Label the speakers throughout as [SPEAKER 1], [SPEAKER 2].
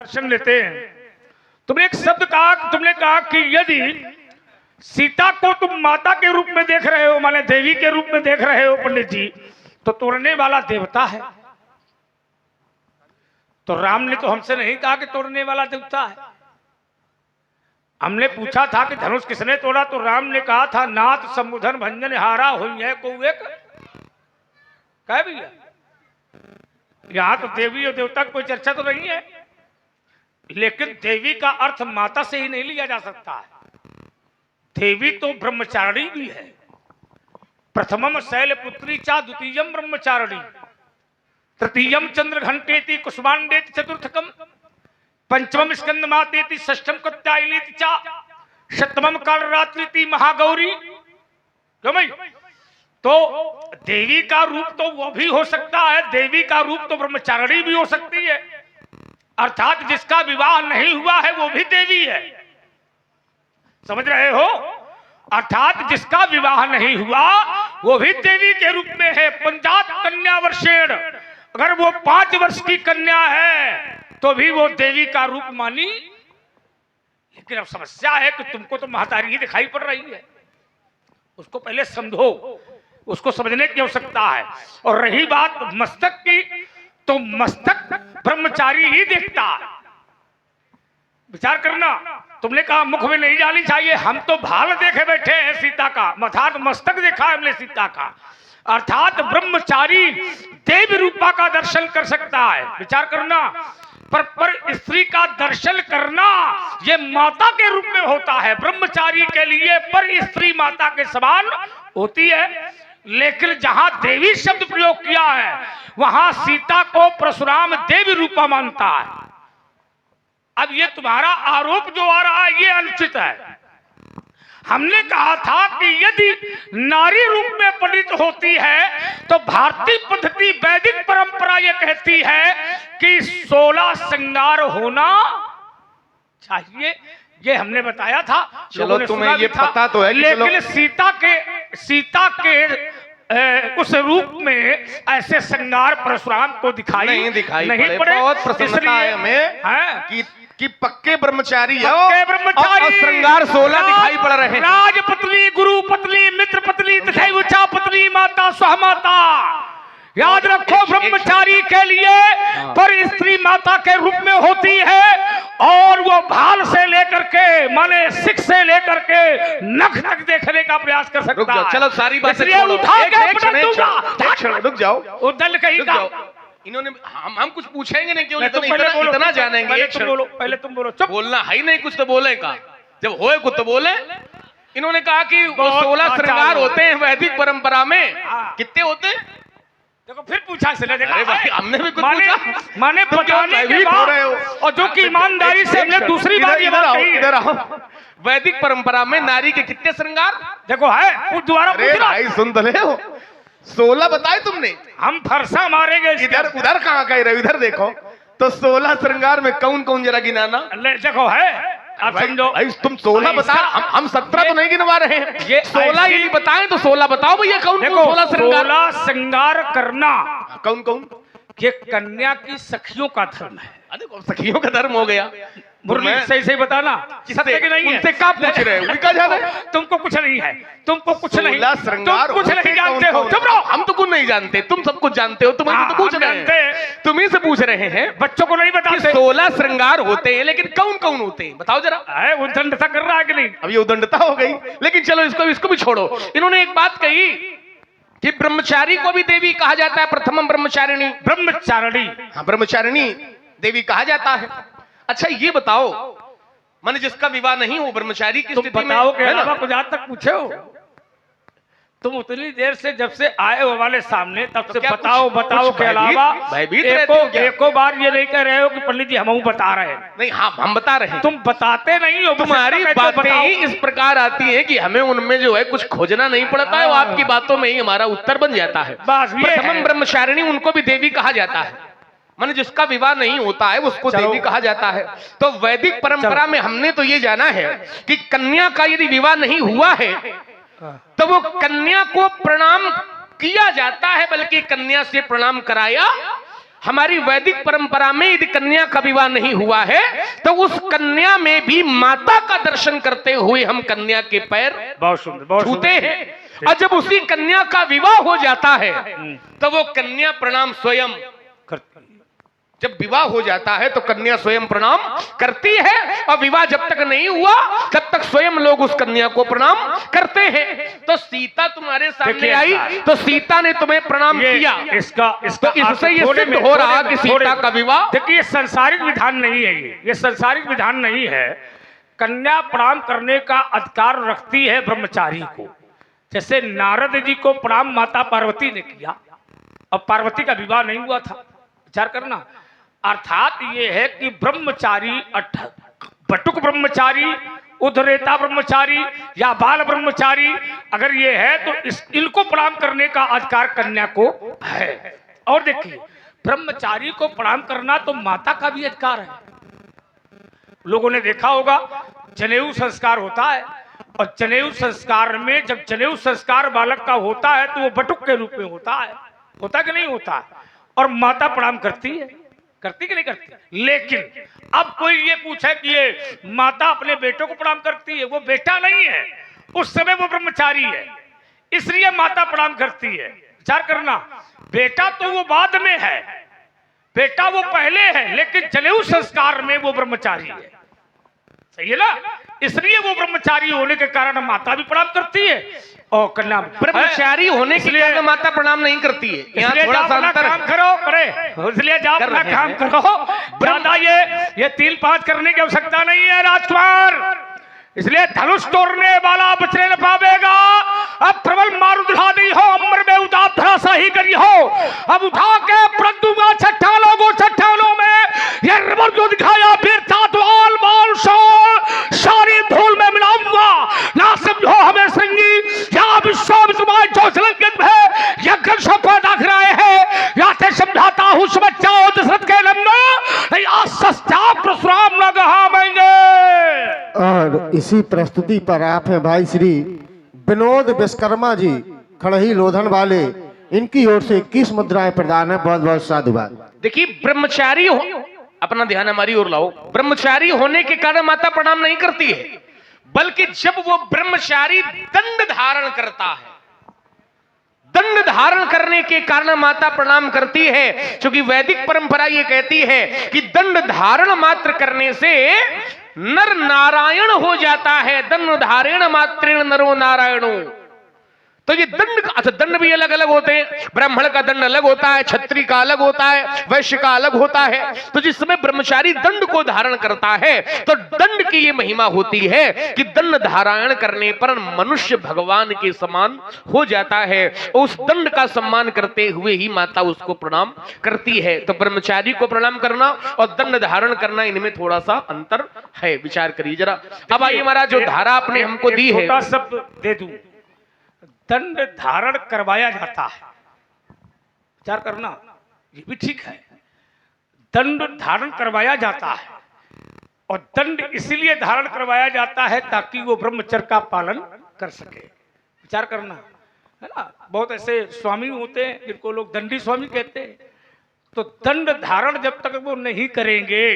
[SPEAKER 1] दर्शन लेते हैं। तुमने एक शब्द कहा, तुमने कहा कि यदि सीता को तुम माता के रूप में देख रहे हो, माने देवी के रूप में देख रहे हो पंडित जी, तो तोड़ने वाला देवता है। तो राम ने तो हमसे नहीं कहा कि तोड़ने वाला देवता है। हमने पूछा था कि धनुष किसने तोड़ा, तो राम ने कहा था नाथ समुधन भंजन हारा हुई है को एक कह भैया। यहां तो देवी और देवता की कोई चर्चा तो नहीं है, लेकिन देवी का अर्थ माता से ही नहीं लिया जा सकता है। देवी तो ब्रह्मचारिणी भी है। प्रथमम शैलपुत्री चा द्वितीयम ब्रह्मचारिणी, तृतीयम चंद्र घंटेति कुष्मांडेति चतुर्थकम, पंचमम स्कंद मातेति षष्ठम कात्यायनीति चा, सप्तमम कालरात्रिति महागौरी। क्यों भाई? तो देवी का रूप तो वो भी हो सकता है, देवी का रूप तो ब्रह्मचारिणी भी हो सकती है, अर्थात जिसका विवाह नहीं हुआ है वो भी देवी है। समझ रहे हो? अर्थात जिसका विवाह नहीं हुआ वो भी देवी के रूप में है। पंचात कन्या वर्षेण, अगर वो 5 वर्ष की कन्या है तो भी वो देवी का रूप मानी। लेकिन अब समस्या है कि तुमको तो महतारी ही दिखाई पड़ रही है, उसको पहले समझो, उसको समझने की आवश्यकता है। और रही बात मस्तक की, तो मस्तक ब्रह्मचारी ही देखता है। विचार करना, तुमने कहा मुख में नहीं जानी चाहिए, हम तो भाल देखे बैठे हैं सीता का, अर्थात मस्तक देखा है हमने सीता का। अर्थात ब्रह्मचारी देवी रूपा का दर्शन कर सकता है। विचार करना, पर स्त्री का दर्शन करना ये माता के रूप में होता है। ब्रह्मचारी के लिए पर स्त्री माता के समान होती है। लेकिन जहां देवी शब्द प्रयोग किया है वहां सीता को परशुराम देवी रूपा मानता है। अब ये तुम्हारा आरोप जो आ रहा है ये अनुचित है। हमने कहा था कि यदि नारी रूप में परिणित होती है तो भारतीय पद्धति वैदिक परंपरा ये कहती है कि 16 श्रृंगार होना चाहिए। ये हमने बताया था।
[SPEAKER 2] चलो तुम्हें ये पता तो है कि
[SPEAKER 1] लेकिन सीता के उस रूप में ऐसे श्रृंगार परशुराम को नहीं पड़े।
[SPEAKER 2] बहुत प्रसन्नता है हमें कि पक्के ब्रह्मचारी है
[SPEAKER 1] और
[SPEAKER 2] श्रृंगार 16 दिखाई पड़ रहे हैं।
[SPEAKER 1] राजपत्नी, गुरु पत्नी, मित्र पत्नी तथा उच्चा पत्नी, माता सहमाता। याद रखो, ब्रह्मचारी के लिए पर स्त्री माता के रूप में होती है और वो भाल से लेकर के माने सिख से लेकर के नख तक देखने का प्रयास कर सकता है।
[SPEAKER 2] चलो सारी बातें रुक जाओ,
[SPEAKER 1] उदल कहीं का
[SPEAKER 2] इन्होंने हम कुछ पूछेंगे नहीं, क्यों इतना जानेंगे।
[SPEAKER 1] पहले तुम बोलो। चुप,
[SPEAKER 2] बोलना है ही नहीं, कुछ तो बोले का, जब होए कुछ तो बोले। इन्होंने कहा कि 16 श्रृंगार होते हैं वैदिक परंपरा में, कितने होते हैं?
[SPEAKER 1] देखो फिर पूछा से देखा,
[SPEAKER 2] हमने भी कुछ पूछा,
[SPEAKER 1] माने बताने के बाद और जो कि ईमानदारी से हमने दूसरी बात ये बात कही है।
[SPEAKER 2] वैदिक परंपरा में नारी के कितने श्रृंगार
[SPEAKER 1] देखो है, दोबारा पूछ
[SPEAKER 2] भाई सुन तो ले हो। 16 बताए तुमने,
[SPEAKER 1] हम फरसा मारेंगे।
[SPEAKER 2] इधर उधर कहाँ कह रहे हो, इधर देखो तो 16 श्रृंगार में कौन कौन जरा गिनाना।
[SPEAKER 1] देखो है, आप समझो
[SPEAKER 2] तुम 16 बता, हम 17 तो नहीं गिनवा रहे हैं। ये 16 यदि बताएं तो 16 बताओ भैया, कौन कौन
[SPEAKER 1] 16 श्रृंगार करना
[SPEAKER 2] कौन कौन?
[SPEAKER 1] ये कन्या की सखियों का धर्म है।
[SPEAKER 2] अरे सखियों का धर्म हो गया,
[SPEAKER 1] मुरली सही बताना, सत्य की नहीं है।
[SPEAKER 2] उनसे क्या पूछ रहे हो? उनका जाने
[SPEAKER 1] तुमको कुछ नहीं है, तुमको कुछ नहीं,
[SPEAKER 2] श्रृंगार
[SPEAKER 1] कुछ नहीं जानते हो। चुप रहो,
[SPEAKER 2] हम तो कुछ नहीं जानते, तुम सब कुछ जानते हो। तुम्हें तो पूछ रहे हैं, तुम्ही से पूछ रहे हैं,
[SPEAKER 1] बच्चों को नहीं बताते।
[SPEAKER 2] 16 श्रृंगार होते हैं, लेकिन कौन कौन होते हैं बताओ जरा।
[SPEAKER 1] उद्दंडता कर रहा है कि नहीं?
[SPEAKER 2] अब ये उद्दंडता हो गई, लेकिन चलो इसको भी छोड़ो। इन्होंने एक बात कही कि ब्रह्मचारी को भी देवी कहा जाता है, प्रथम ब्रह्मचारिणी। हाँ, ब्रह्मचारिणी देवी कहा जाता है। अच्छा ये बताओ, माने जिसका विवाह नहीं हो ब्रह्मचारी की स्थिति में,
[SPEAKER 1] बताओ के अलावा कुछ आज तक पूछे हो? तुम उतनी देर से जब से आए हो हमारे सामने तब से बताओ के अलावा एको बार ये नहीं कह रहे हो कि पंडित जी हम बता रहे हैं।
[SPEAKER 2] नहीं, हाँ हम बता रहे हैं,
[SPEAKER 1] तुम बताते नहीं हो।
[SPEAKER 2] तुम्हारी बातें ही इस प्रकार आती है कि हमें उनमें जो है कुछ खोजना नहीं पड़ता है, वो आपकी बातों में ही हमारा उत्तर बन जाता है। प्रथम ब्रह्मचारिणी उनको भी देवी कहा जाता है, माने जिसका विवाह नहीं होता है उसको देवी कहा जाता है। तो वैदिक परंपरा में हमने तो ये जाना है कि कन्या का यदि विवाह नहीं हुआ है तो वो कन्या को प्रणाम किया जाता है, बल्कि कन्या से प्रणाम कराया हमारी वैदिक परंपरा में यदि कन्या का विवाह नहीं हुआ है तो उस कन्या में भी माता का दर्शन करते हुए हम कन्या के पैर
[SPEAKER 1] बहुत सुंदर
[SPEAKER 2] छूते हैं। और जब उसी कन्या का विवाह हो जाता है तो वो कन्या प्रणाम स्वयं
[SPEAKER 1] करती है।
[SPEAKER 2] जब विवाह हो जाता है तो कन्या स्वयं प्रणाम करती है, और विवाह जब तक नहीं हुआ तब तक स्वयं लोग उस कन्या को प्रणाम करते हैं। तो सीता तुम्हारे सामने आई तो सीता ने तुम्हें प्रणाम किया,
[SPEAKER 1] इसका
[SPEAKER 2] तो इससे ये सिद्ध हो रहा कि सीता का विवाह।
[SPEAKER 1] देखिए संसारिक विधान नहीं है, ये संसारिक विधान नहीं है। कन्या प्रणाम करने का अधिकार रखती है ब्रह्मचारी को। जैसे नारद जी को प्रणाम माता पार्वती ने किया, अब पार्वती का विवाह नहीं हुआ था, विचार करना। अर्थात ये है कि ब्रह्मचारी बटुक ब्रह्मचारी, उद्धरेता ब्रह्मचारी या बाल ब्रह्मचारी अगर ये है तो इनको प्रणाम करने का अधिकार कन्या को है। और देखिए ब्रह्मचारी को प्रणाम करना तो माता का भी अधिकार है। लोगों ने देखा होगा जनेऊ संस्कार होता है, और जनेऊ संस्कार में जब जनेऊ संस्कार बालक का होता है तो वो बटुक के रूप में होता है, होता कि नहीं होता? और माता प्रणाम करती है, करती कि नहीं करती? लेकिन अब कोई ये पूछे कि ये माता अपने बेटों को प्रणाम करती है, वो बेटा नहीं है, उस समय वो ब्रह्मचारी है, इसलिए माता प्रणाम करती है। विचार करना, बेटा तो वो बाद में है, बेटा वो पहले है, लेकिन जनेऊ संस्कार में वो ब्रह्मचारी है, सही है ना? इसलिए वो ब्रह्मचारी होने के कारण माता भी प्रणाम करती है और कन्या
[SPEAKER 2] ब्रह्मचारी होने के लिए माता प्रणाम नहीं करती है। यहाँ थोड़ा सा अंतर
[SPEAKER 1] काम करो करे, इसलिए जाओ अपना काम करो, ज्यादा ये 3-5 करने की आवश्यकता नहीं है राजकुमार। इसलिए धनुष तोड़ने वाला बचने न पावेगा। अब प्रबल मार उठा दी हो, अमर में उठा धरासा ही करी हो, अब उठा के प्रग दूंगा छट्टालों में ये रबर जो दिखाया फिर था तो आल बाल सारी धूल में मिलाऊंगा। ना समझो हमें सिंगी या विश्वामित्र जो चलंकित है या गर्ष पैदा कराए हैं, या ते समझाता हूँ समझाओ दशरथ के लम्बा नहीं आसस्ता परशुराम न कहा मैंने।
[SPEAKER 3] और इसी प्रस्तुति पर आप हैं भाई श्री विनोद विश्वकर्मा जी, खड़ही लोधन वाले, इनकी ओर से 21 मुद्राएं प्रदान है। बहुत बहुत साधुवाद।
[SPEAKER 2] देखिए ब्रह्मचारी हो, अपना ध्यान हमारी ओर लाओ। ब्रह्मचारी होने के कारण माता प्रणाम नहीं करती है, बल्कि जब वो ब्रह्मचारी दंड धारण करता है, दंड धारण करने के कारण माता प्रणाम करती है। क्योंकि वैदिक परंपरा ये कहती है कि दंड धारण मात्र करने से नर नारायण हो जाता है। दंड धारण मात्रेण नरो नारायणो। तो ये दंड, अच्छा दंड भी अलग अलग होते हैं। ब्राह्मण का दंड अलग होता है, क्षत्रिय का अलग होता है, वैश्य का अलग होता है। तो जिस समय ब्रह्मचारी दंड को धारण करता है तो दंड की ये महिमा होती है कि दंड धारण करने पर मनुष्य भगवान के समान हो जाता है। उस दंड का सम्मान करते हुए ही माता उसको प्रणाम करती है। तो ब्रह्मचारी को प्रणाम करना और दंड धारण करना, इनमें थोड़ा सा अंतर है, विचार करिए जरा। अब आइए महाराज, जो धारा आपने हमको दी है,
[SPEAKER 1] छोटा शब्द दे दूं, दंड धारण करवाया जाता है। विचार करना, ये भी ठीक है, दंड धारण करवाया जाता है। और दंड इसीलिए धारण करवाया जाता है ताकि वो ब्रह्मचर्य का पालन कर सके। विचार करना, है ना? बहुत ऐसे स्वामी होते हैं जिनको लोग दंडी स्वामी कहते हैं। तो दंड धारण जब तक वो नहीं करेंगे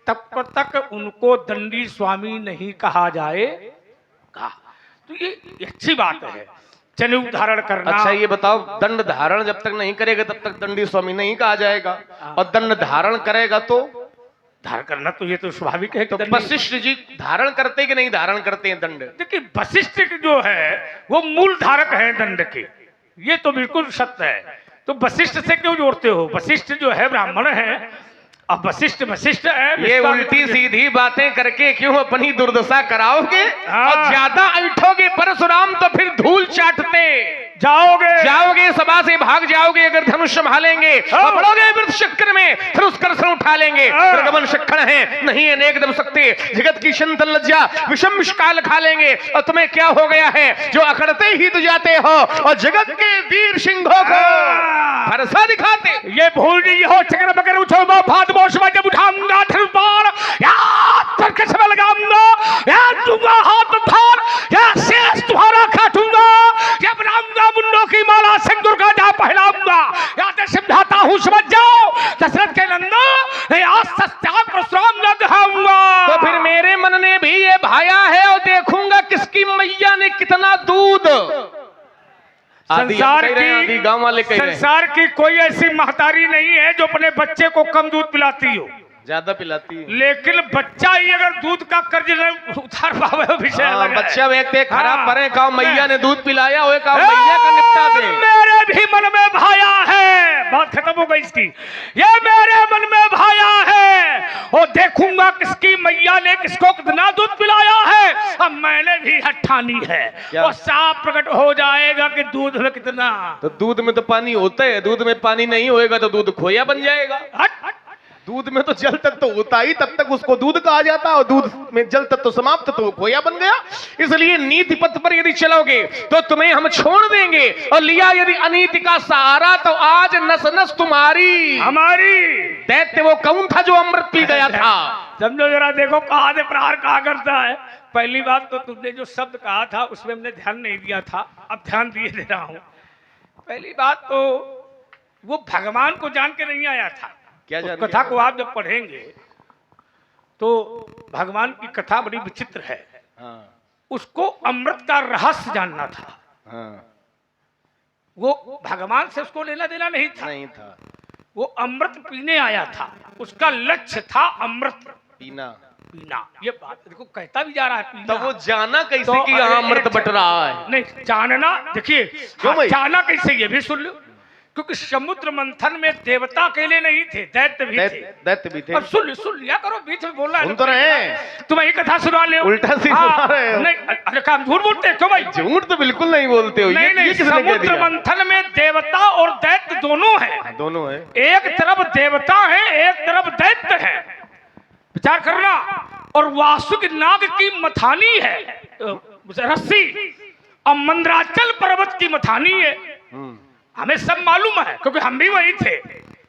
[SPEAKER 1] तब तक उनको दंडी स्वामी नहीं कहा जाएगा। तो ये अच्छी बात है, जनेऊ धारण करना।
[SPEAKER 2] अच्छा ये बताओ, दंड धारण जब तक नहीं करेगा तब तक दंडी स्वामी नहीं कहा जाएगा, और दंड धारण करेगा तो
[SPEAKER 1] धारण करना तो ये तो स्वाभाविक है।
[SPEAKER 2] तो वशिष्ठ जी धारण करते कि नहीं धारण करते हैं दंड?
[SPEAKER 1] देखिए वशिष्ठ जो है वो मूल धारक है दंड के, ये तो बिल्कुल सत्य है। तो वशिष्ठ से क्यों जोड़ते हो? वशिष्ठ जो है ब्राह्मण है, अब वशिष्ठ है।
[SPEAKER 2] ये उल्टी सीधी बातें करके क्यों अपनी दुर्दशा कराओगे? और ज्यादा ऐठोगे परशुराम तो फिर धूल चाटते जाओगे, सभा से भाग जाओगे। अगर धनुष संभालेंगे और पड़ोगे वृत्त चक्र में, फिर उस कर्षण उठा लेंगे। प्रगमन शक्कण है, नहीं है नेक दम सकते, जगत की संतन लज्जा विषम विषकाल खा लेंगे। और तुम्हें क्या हो गया है जो अकड़ते ही तो जाते हो और जगत के वीर सिंहों को भरोसा दिखाते?
[SPEAKER 1] ये भूल नहीं हो, चक्र बकर उछो भाद मोशमा जब उठाऊंगा धनुष याद करके लगाऊंगा, याद दूंगा हाथ उठार, या शेष तुम्हारा काटूंगा, या बनाऊंगा मुन्नों की माला सिंदूर का जा पहनाऊंगा। या तो समझाता हूँ समझ जाओ,
[SPEAKER 2] भी ये भाया है और देखूंगा किसकी मैया ने कितना दूध।
[SPEAKER 1] संसार
[SPEAKER 2] आदि गांव वाले कह रहे हैं
[SPEAKER 1] संसार की कोई ऐसी महतारी नहीं है जो अपने बच्चे को कम दूध पिलाती हो,
[SPEAKER 2] ज्यादा पिलाती है।
[SPEAKER 1] लेकिन बच्चा ही अगर दूध का कर्ज नहीं उतार पावे वो विषय अलग है।
[SPEAKER 2] बच्चा व्यक्ति खराब
[SPEAKER 1] हाँ।
[SPEAKER 2] परे का मैया ने दूध पिलाया वो का मैया का निपटा दे।
[SPEAKER 1] मेरे भी मन में भाया है, बात खत्म हो गई इसकी। ये मेरे मन में भाया है और देखूंगा किसकी मैया ने किसको कितना दूध पिलाया है। अब मैंने भी हठानी है और साफ प्रकट हो जाएगा कि दूध में कितना।
[SPEAKER 2] तो दूध में तो पानी होता है, दूध में पानी नहीं होएगा तो दूध खोया बन जाएगा। दूध में तो जल तक तो होता ही, तब तक उसको दूध कहा जाता है, और दूध में जल तक तो समाप्त तो खोया बन गया। इसलिए नीति पथ पर यदि चलोगे तो तुम्हें हम छोड़ देंगे, और लिया यदि अनीति का सहारा तो आज नस नस तुम्हारी
[SPEAKER 1] हमारी।
[SPEAKER 2] दैत्य वो कौन था जो अमृत पी गया था?
[SPEAKER 1] समझो जरा, देखो कहा से प्रहार कहा करता है। पहली बात तो तुमने जो शब्द कहा था उसमें हमने ध्यान नहीं दिया था, अब ध्यान दिए दे रहा हूं। पहली बात तो वो भगवान को जान के नहीं आया था।
[SPEAKER 2] क्या
[SPEAKER 1] उस कथा को आप जब पढ़ेंगे तो भगवान की कथा बड़ी विचित्र है।
[SPEAKER 2] हाँ।
[SPEAKER 1] उसको अमृत का रहस्य जानना था।
[SPEAKER 2] हाँ।
[SPEAKER 1] वो भगवान से उसको लेना देना नहीं था,
[SPEAKER 2] नहीं था।
[SPEAKER 1] वो अमृत पीने आया था, उसका लक्ष्य था अमृत
[SPEAKER 2] पीना।
[SPEAKER 1] पीना। ये बात देखो कहता भी जा रहा है पीना।
[SPEAKER 2] तो वो जाना कैसे
[SPEAKER 1] तो
[SPEAKER 2] कि यहाँ अमृत बट रहा है?
[SPEAKER 1] नहीं जानना, देखिए जाना कैसे ये भी सुन लो। क्योंकि समुद्र मंथन में देवता अकेले नहीं थे, दैत्य भी थे।
[SPEAKER 2] दैत्य भी थे।
[SPEAKER 1] अब सुन लिया करो, बीच में बोलना है।
[SPEAKER 2] सुन तो रहे,
[SPEAKER 1] तुम यही कथा सुना ले,
[SPEAKER 2] उल्टा सी सुना रहे हो।
[SPEAKER 1] नहीं, अरे काम झूठ बोलते क्यों भाई?
[SPEAKER 2] झूठ तो बिल्कुल नहीं बोलते हो।
[SPEAKER 1] नहीं,
[SPEAKER 2] ये किसने कह
[SPEAKER 1] समुद्र
[SPEAKER 2] दिया?
[SPEAKER 1] मंथन में देवता और दैत्य दोनों हैं।
[SPEAKER 2] दोनों है।
[SPEAKER 1] एक तरफ देवता है, एक तरफ दैत्य है। विचार करना। और वासुकी नाग की मथानी है रस्सी, और मंदराचल पर्वत की मथानी है। हमें सब मालूम है क्योंकि हम भी वही थे।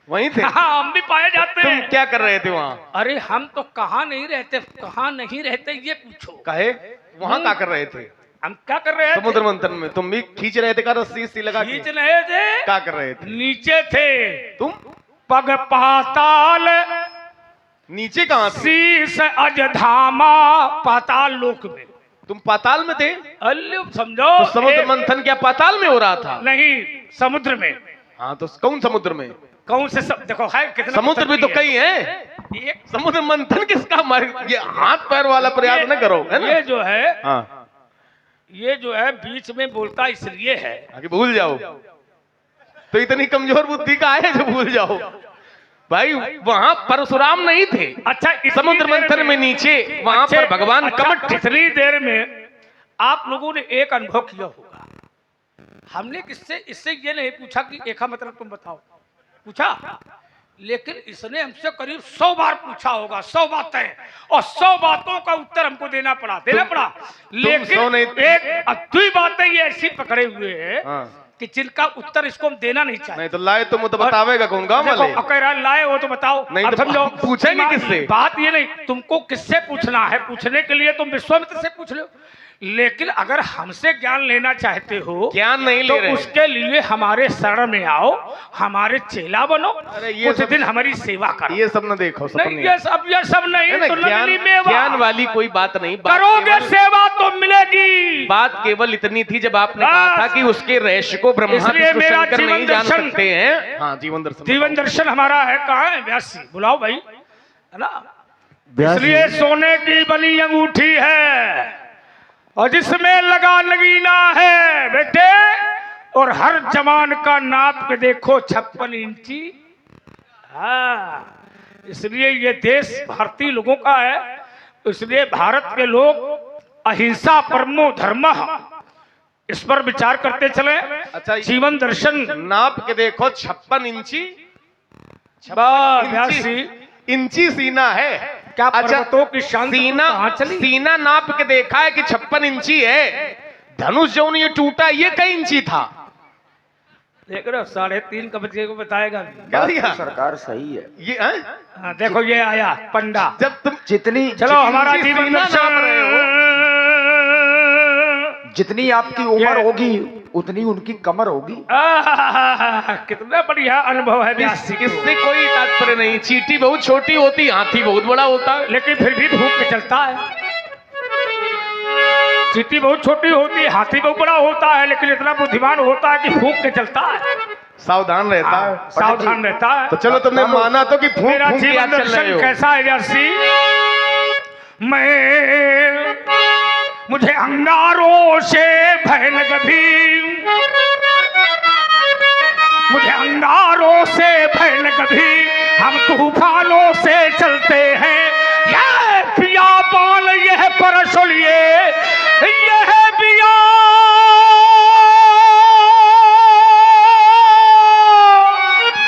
[SPEAKER 2] वहीं थे?
[SPEAKER 1] हाँ, हम भी पाए जाते हैं।
[SPEAKER 2] तुम क्या कर रहे थे वहाँ?
[SPEAKER 1] अरे हम तो कहाँ नहीं रहते, कहाँ नहीं रहते ये पूछो।
[SPEAKER 2] कहे वहाँ क्या कर रहे थे?
[SPEAKER 1] हम क्या कर रहे थे?
[SPEAKER 2] समुद्र मंथन में तुम भी खींच रहे थे का रस्सी लगा के?
[SPEAKER 1] खींच रहे थे।
[SPEAKER 2] क्या कर रहे थे?
[SPEAKER 1] नीचे थे
[SPEAKER 2] तुम।
[SPEAKER 1] पग पाताल
[SPEAKER 2] नीचे कहाँ थे?
[SPEAKER 1] शीश अजधामा, पाताल लोक में।
[SPEAKER 2] तुम पाताल में थे?
[SPEAKER 1] अल्लू समझो।
[SPEAKER 2] तो समुद्र मंथन क्या पाताल में हो रहा था?
[SPEAKER 1] नहीं, समुद्र में।
[SPEAKER 2] हाँ, तो कौन समुद्र में?
[SPEAKER 1] कौन से देखो है कितना
[SPEAKER 2] समुद्र भी तो कई हैं।
[SPEAKER 1] एक
[SPEAKER 2] समुद्र मंथन किसका? ये हाथ पैर वाला प्रयास न करो, है ना?
[SPEAKER 1] ये जो है,
[SPEAKER 2] हाँ,
[SPEAKER 1] ये जो है बीच में बोलता इसलिए है
[SPEAKER 2] आगे भूल जाओ। तो इतनी कमजोर बुद्धि का है जो भूल जाओ भाई। वहां परशुराम नहीं थे।
[SPEAKER 1] अच्छा,
[SPEAKER 2] समुद्र मंथन में नीचे वहां पर भगवान कमट।
[SPEAKER 1] इतनी देर में आप लोगों ने एक अनुभव किया होगा। हमने किससे इससे ये नहीं पूछा कि एक मतलब तुम बताओ, पूछा, लेकिन इसने हमसे करीब 100 बार पूछा होगा, 100 बातें, और 100 बातों का उत्तर हमको देना पड़ा। लेकिन एक अद्भुत बातें ये ऐसी पकड़े हुए हैं कि जिनका उत्तर इसको हम देना नहीं चाहते।
[SPEAKER 2] नहीं तो लाए तुम तो बतावेगा कौन गाँव वाले?
[SPEAKER 1] अगर लाए हो तो बताओ।
[SPEAKER 2] नहीं तो
[SPEAKER 1] समझो,
[SPEAKER 2] पूछेंगे किससे?
[SPEAKER 1] बात ये नहीं तुमको किससे पूछना है, पूछने के लिए तुम विश्वामित्र से पूछ लो। लेकिन अगर हमसे ज्ञान लेना चाहते हो,
[SPEAKER 2] ज्ञान नहीं ले रहे,
[SPEAKER 1] तो उसके लिए हमारे शरण में आओ, हमारे चेला बनो, कुछ दिन हमारी सेवा करो।
[SPEAKER 2] ये सब न देखो,
[SPEAKER 1] नहीं, ये सब नहीं, तो नकली मेवा।
[SPEAKER 2] ज्ञान वाली कोई बात नहीं।
[SPEAKER 1] करोगे सेवा तो मिलेगी।
[SPEAKER 2] बात केवल इतनी थी जब आपने कहा था कि उसके रहस्य को ब्रह्मा विष्णु शंकर नहीं जान सकते हैं। हाँ, जीवन दर्शन।
[SPEAKER 1] जीवन दर्शन हमारा है, कहाँ है? व्यासी बुलाओ भाई, है ना? इसलिए सोने की बनी अंगूठी है और जिसमें लगा लगीना है बेटे, और हर जवान का नाप के देखो 56 इंची। हाँ, इसलिए ये देश भारतीय लोगों का है। इसलिए भारत के लोग अहिंसा परमो धर्मः, इस पर विचार करते चले।
[SPEAKER 2] अच्छा,
[SPEAKER 1] जीवन दर्शन
[SPEAKER 2] नाप के देखो 56 इंची।
[SPEAKER 1] 82
[SPEAKER 2] इंची सीना है
[SPEAKER 1] क्या?
[SPEAKER 2] अच्छा,
[SPEAKER 1] पर्वतों की शांति
[SPEAKER 2] सीना नाप के देखा है कि 56 इंची है। धनुष जो ये टूटा ये कई इंची था?
[SPEAKER 1] देख रहे हो, 3.5 का बच्चे को बताएगा।
[SPEAKER 2] क्या दिया?
[SPEAKER 4] सरकार सही है
[SPEAKER 2] ये
[SPEAKER 1] हाँ, देखो ये आया पंडा।
[SPEAKER 2] जब तुम
[SPEAKER 4] जितनी
[SPEAKER 1] चलो हमारा जीवन
[SPEAKER 2] सीना नाप रहे
[SPEAKER 4] जितनी आपकी उम्र होगी उतनी उनकी कमर होगी।
[SPEAKER 1] कितना बढ़िया अनुभव है व्यास जी को।
[SPEAKER 2] इससे कोई तात्पर्य नहीं। चींटी बहुत छोटी होती, हाथी बहुत बड़ा होता है।
[SPEAKER 1] लेकिन फिर भी भूख के चलता है। चींटी बहुत छोटी होती है, हाथी बहुत बड़ा होता है, लेकिन इतना बुद्धिमान होता है कि फूंक के चलता है,
[SPEAKER 2] सावधान रहता है।
[SPEAKER 1] सावधान रहता है।
[SPEAKER 2] तो चलो तुमने माना तो कि फूंक
[SPEAKER 1] मेरा
[SPEAKER 2] फूंक के
[SPEAKER 1] जीवन
[SPEAKER 2] आज चल रहे
[SPEAKER 1] दर्शन
[SPEAKER 2] हो।
[SPEAKER 1] कैसा है व्यासी? मुझे अंगारों से भय न कभी, मुझे अंगारों से भय न कभी, हम तूफानों से चलते हैं। यह पिया बाल यह परसुलिए, यह पिया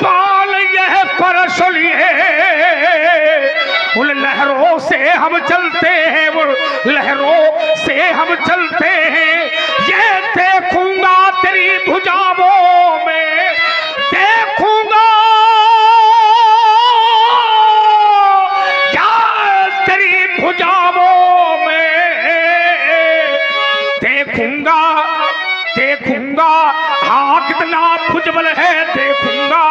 [SPEAKER 1] बाल यह परसुलिए, उन लहरों से हम चलते हैं, वो लहरों से हम चलते हैं। ये देखूंगा तेरी भुजाओं में, देखूंगा या तेरी भुजाओं में, देखूंगा देखूंगा हाँ कितना भुजबल है, देखूंगा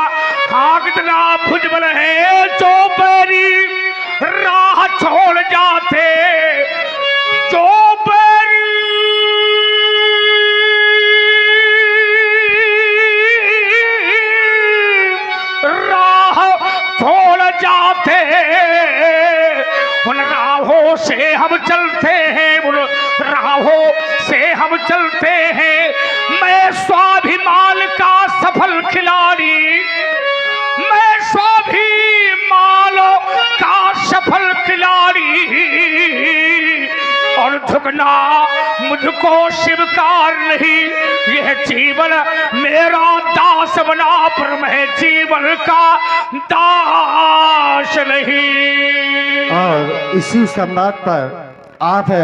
[SPEAKER 1] हाँ कितना भुजबल है। जो बैरी राह छोड़ जाते, जो बैरी राह छोड़ जाते, उन राहों से हम चलते हैं, उन राहों से हम चलते हैं। मैं स्वाभिमान का सफल खिलाड़ी, मैं स्वाभिमान का सफल खिलाड़ी, और झुकना मुझको स्वीकार नहीं। यह जीवन मेरा दास बना, पर मैं जीवन का दास नहीं।
[SPEAKER 3] और इसी संवाद पर आप है